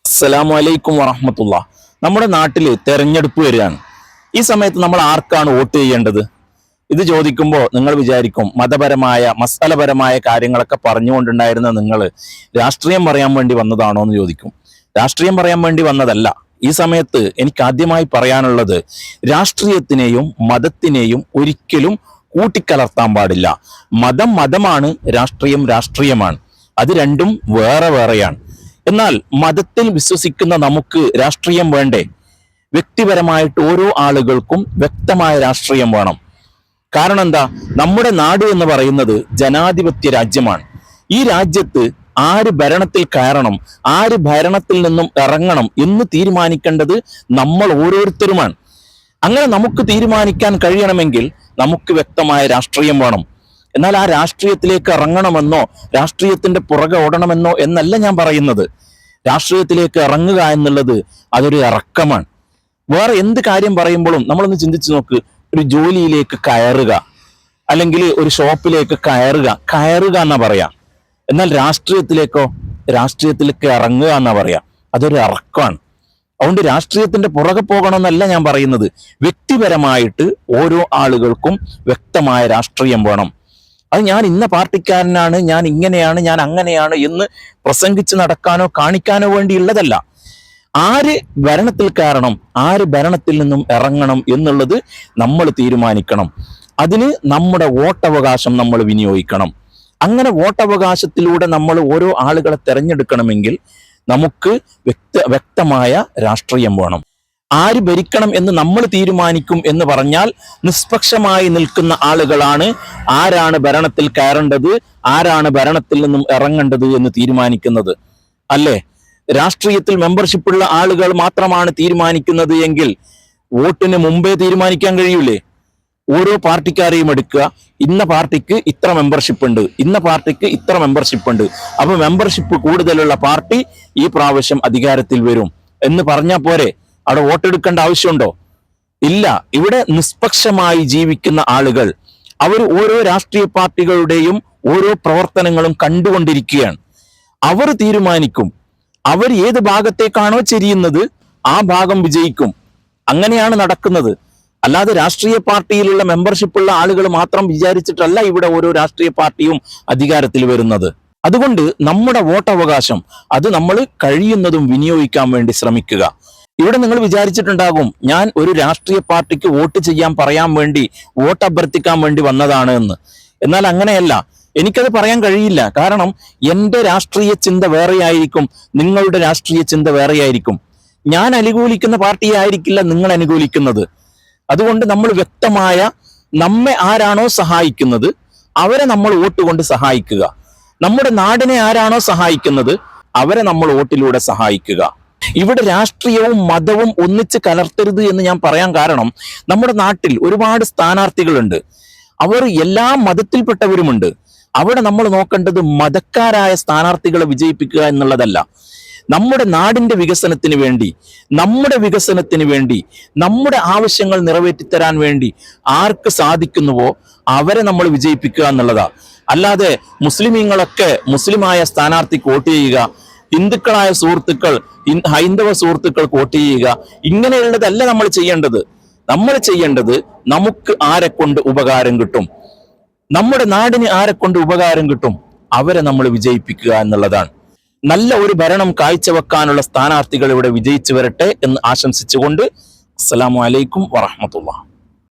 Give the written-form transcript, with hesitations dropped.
അസ്സലാമു അലൈക്കും വറഹ്മത്തുള്ളാ. നമ്മുടെ നാട്ടിൽ തെരഞ്ഞെടുപ്പ് വരികയാണ്. ഈ സമയത്ത് നമ്മൾ ആർക്കാണ് വോട്ട് ചെയ്യേണ്ടത്? ഇത് ചോദിക്കുമ്പോൾ നിങ്ങൾ വിചാരിക്കും മതപരമായ മസാലപരമായ കാര്യങ്ങളൊക്കെ പറഞ്ഞുകൊണ്ടുണ്ടായിരുന്ന നിങ്ങൾ രാഷ്ട്രീയം പറയാൻ വേണ്ടി വന്നതാണോ എന്ന് ചോദിക്കും. രാഷ്ട്രീയം പറയാൻ വേണ്ടി വന്നതല്ല. ഈ സമയത്ത് എനിക്ക് ആദ്യമായി പറയാനുള്ളത്, രാഷ്ട്രീയത്തിനെയും മതത്തിനെയും ഒരിക്കലും കൂട്ടിക്കലർത്താൻ പാടില്ല. മതം മതമാണ്, രാഷ്ട്രീയം രാഷ്ട്രീയമാണ്. അത് രണ്ടും വേറെ വേറെയാണ്. എന്നാൽ മതത്തിൽ വിശ്വസിക്കുന്ന നമുക്ക് രാഷ്ട്രീയം വേണ്ടേ? വ്യക്തിപരമായിട്ട് ഓരോ ആളുകൾക്കും വ്യക്തമായ രാഷ്ട്രീയം വേണം. കാരണം എന്താ? നമ്മുടെ നാട് എന്ന് പറയുന്നത് ജനാധിപത്യ രാജ്യമാണ്. ഈ രാജ്യത്ത് ആര് ഭരണത്തിൽ കയറണം, ആര് ഭരണത്തിൽ നിന്നും ഇറങ്ങണം എന്ന് തീരുമാനിക്കേണ്ടത് നമ്മൾ ഓരോരുത്തരുമാണ്. അങ്ങനെ നമുക്ക് തീരുമാനിക്കാൻ കഴിയണമെങ്കിൽ നമുക്ക് വ്യക്തമായ രാഷ്ട്രീയം വേണം. എന്നാൽ ആ രാഷ്ട്രീയത്തിലേക്ക് ഇറങ്ങണമെന്നോ രാഷ്ട്രീയത്തിന്റെ പുറകെ ഓടണമെന്നോ എന്നല്ല ഞാൻ പറയുന്നത്. രാഷ്ട്രീയത്തിലേക്ക് ഇറങ്ങുക എന്നുള്ളത് അതൊരു ഇറക്കമാണ്. വേറെ എന്ത് കാര്യം പറയുമ്പോഴും നമ്മളൊന്ന് ചിന്തിച്ചു നോക്ക്. ഒരു ജോലിയിലേക്ക് കയറുക, അല്ലെങ്കിൽ ഒരു ഷോപ്പിലേക്ക് കയറുക എന്നാ പറയാ. എന്നാൽ രാഷ്ട്രീയത്തിലേക്ക് ഇറങ്ങുക എന്നാ പറയാ. അതൊരു ഇറക്കമാണ്. അതുകൊണ്ട് രാഷ്ട്രീയത്തിന്റെ പുറകെ പോകണമെന്നല്ല ഞാൻ പറയുന്നത്. വ്യക്തിപരമായിട്ട് ഓരോ ആളുകൾക്കും വ്യക്തമായ രാഷ്ട്രീയം വേണം. അത് ഞാൻ ഇന്ന പാർട്ടിക്കാരനാണ്, ഞാൻ ഇങ്ങനെയാണ്, ഞാൻ അങ്ങനെയാണ് എന്ന് പ്രസംഗിച്ച് നടക്കാനോ കാണിക്കാനോ വേണ്ടിയുള്ളതല്ല. ആര് ഭരണത്തിൽ കയറണം, ആര് ഭരണത്തിൽ നിന്നും ഇറങ്ങണം എന്നുള്ളത് നമ്മൾ തീരുമാനിക്കണം. അതിന് നമ്മുടെ വോട്ടവകാശം നമ്മൾ വിനിയോഗിക്കണം. അങ്ങനെ വോട്ടവകാശത്തിലൂടെ നമ്മൾ ഓരോ ആളുകളെ തെരഞ്ഞെടുക്കണമെങ്കിൽ നമുക്ക് വ്യക്തമായ രാഷ്ട്രീയം വേണം. ആര് ഭരിക്കണം എന്ന് നമ്മൾ തീരുമാനിക്കും എന്ന് പറഞ്ഞാൽ നിഷ്പക്ഷമായി നിൽക്കുന്ന ആളുകളാണ് ആരാണ് ഭരണത്തിൽ കയറേണ്ടത്, ആരാണ് ഭരണത്തിൽ നിന്നും ഇറങ്ങേണ്ടത് എന്ന് തീരുമാനിക്കുന്നത്. അല്ലേ? രാഷ്ട്രീയത്തിൽ മെമ്പർഷിപ്പുള്ള ആളുകൾ മാത്രമാണ് തീരുമാനിക്കുന്നത് എങ്കിൽ വോട്ടിന് മുമ്പേ തീരുമാനിക്കാൻ കഴിയൂലേ? ഓരോ പാർട്ടിക്കാരെയും എടുക്കുക, ഇന്ന പാർട്ടിക്ക് ഇത്ര മെമ്പർഷിപ്പ് ഉണ്ട്, ഇന്ന പാർട്ടിക്ക് ഇത്ര മെമ്പർഷിപ്പ് ഉണ്ട്, അപ്പൊ മെമ്പർഷിപ്പ് കൂടുതലുള്ള പാർട്ടി ഈ പ്രാവശ്യം അധികാരത്തിൽ വരും എന്ന് പറഞ്ഞാൽ പോരെ? അവിടെ വോട്ടെടുക്കേണ്ട ആവശ്യമുണ്ടോ? ഇല്ല. ഇവിടെ നിഷ്പക്ഷമായി ജീവിക്കുന്ന ആളുകൾ അവർ ഓരോ രാഷ്ട്രീയ പാർട്ടികളുടെയും ഓരോ പ്രവർത്തനങ്ങളും കണ്ടുകൊണ്ടിരിക്കുകയാണ്. അവർ തീരുമാനിക്കും. അവർ ഏത് ഭാഗത്തേക്കാണോ ചെരിയുന്നത് ആ ഭാഗം വിജയിക്കും. അങ്ങനെയാണ് നടക്കുന്നത്. അല്ലാതെ രാഷ്ട്രീയ പാർട്ടിയിലുള്ള മെമ്പർഷിപ്പുള്ള ആളുകൾ മാത്രം വിചാരിച്ചിട്ടല്ല ഇവിടെ ഓരോ രാഷ്ട്രീയ പാർട്ടിയും അധികാരത്തിൽ വരുന്നത്. അതുകൊണ്ട് നമ്മുടെ വോട്ടവകാശം അത് നമ്മൾ കഴിയുന്നതും വിനിയോഗിക്കാൻ വേണ്ടി ശ്രമിക്കുക. ഇവിടെ നിങ്ങൾ വിചാരിച്ചിട്ടുണ്ടാകും ഞാൻ ഒരു രാഷ്ട്രീയ പാർട്ടിക്ക് വോട്ട് ചെയ്യാൻ പറയാൻ വേണ്ടി, വോട്ട് അഭ്യർത്ഥിക്കാൻ വേണ്ടി വന്നതാണ് എന്ന്. എന്നാൽ അങ്ങനെയല്ല. എനിക്കത് പറയാൻ കഴിയില്ല. കാരണം എൻ്റെ രാഷ്ട്രീയ ചിന്ത വേറെയായിരിക്കും, നിങ്ങളുടെ രാഷ്ട്രീയ ചിന്ത വേറെയായിരിക്കും. ഞാൻ അനുകൂലിക്കുന്ന പാർട്ടിയെ ആയിരിക്കില്ല നിങ്ങൾ അനുകൂലിക്കുന്നത്. അതുകൊണ്ട് നമ്മൾ വ്യക്തമായ, നമ്മെ ആരാണോ സഹായിക്കുന്നത് അവരെ നമ്മൾ വോട്ട് കൊണ്ട് സഹായിക്കുക. നമ്മുടെ നാടിനെ ആരാണോ സഹായിക്കുന്നത് അവരെ നമ്മൾ വോട്ടിലൂടെ സഹായിക്കുക. ഇവിടെ രാഷ്ട്രീയവും മതവും ഒന്നിച്ച് കലർത്തരുത് എന്ന് ഞാൻ പറയാൻ കാരണം, നമ്മുടെ നാട്ടിൽ ഒരുപാട് സ്ഥാനാർത്ഥികളുണ്ട്. അവർ എല്ലാ മതത്തിൽപ്പെട്ടവരുമുണ്ട്. അവിടെ നമ്മൾ നോക്കേണ്ടത് മതക്കാരായ സ്ഥാനാർത്ഥികളെ വിജയിപ്പിക്കുക എന്നുള്ളതല്ല. നമ്മുടെ നാടിന്റെ വികസനത്തിന് വേണ്ടി, നമ്മുടെ ആവശ്യങ്ങൾ നിറവേറ്റിത്തരാൻ വേണ്ടി ആർക്ക് സാധിക്കുന്നുവോ അവരെ നമ്മൾ വിജയിപ്പിക്കുക എന്നുള്ളതാ. അല്ലാതെ മുസ്ലിമീങ്ങളൊക്കെ മുസ്ലിമായ സ്ഥാനാർത്ഥിക്ക് വോട്ട് ചെയ്യുക, ഹിന്ദുക്കളായ സുഹൃത്തുക്കൾ ഹൈന്ദവ സുഹൃത്തുക്കൾ വോട്ട് ചെയ്യുക, ഇങ്ങനെയുള്ളതല്ല നമ്മൾ ചെയ്യേണ്ടത്. നമ്മൾ ചെയ്യേണ്ടത് നമുക്ക് ആരെ കൊണ്ട് ഉപകാരം കിട്ടും, നമ്മുടെ നാടിന് ആരെ കൊണ്ട് ഉപകാരം കിട്ടും അവരെ നമ്മൾ വിജയിപ്പിക്കുക എന്നുള്ളതാണ്. നല്ല ഒരു ഭരണം കാഴ്ചവെക്കാനുള്ള സ്ഥാനാർത്ഥികൾ ഇവിടെ വിജയിച്ചു വരട്ടെ എന്ന് ആശംസിച്ചുകൊണ്ട് അസ്സലാമു അലൈക്കും വറഹ്മത്തുള്ളാഹി.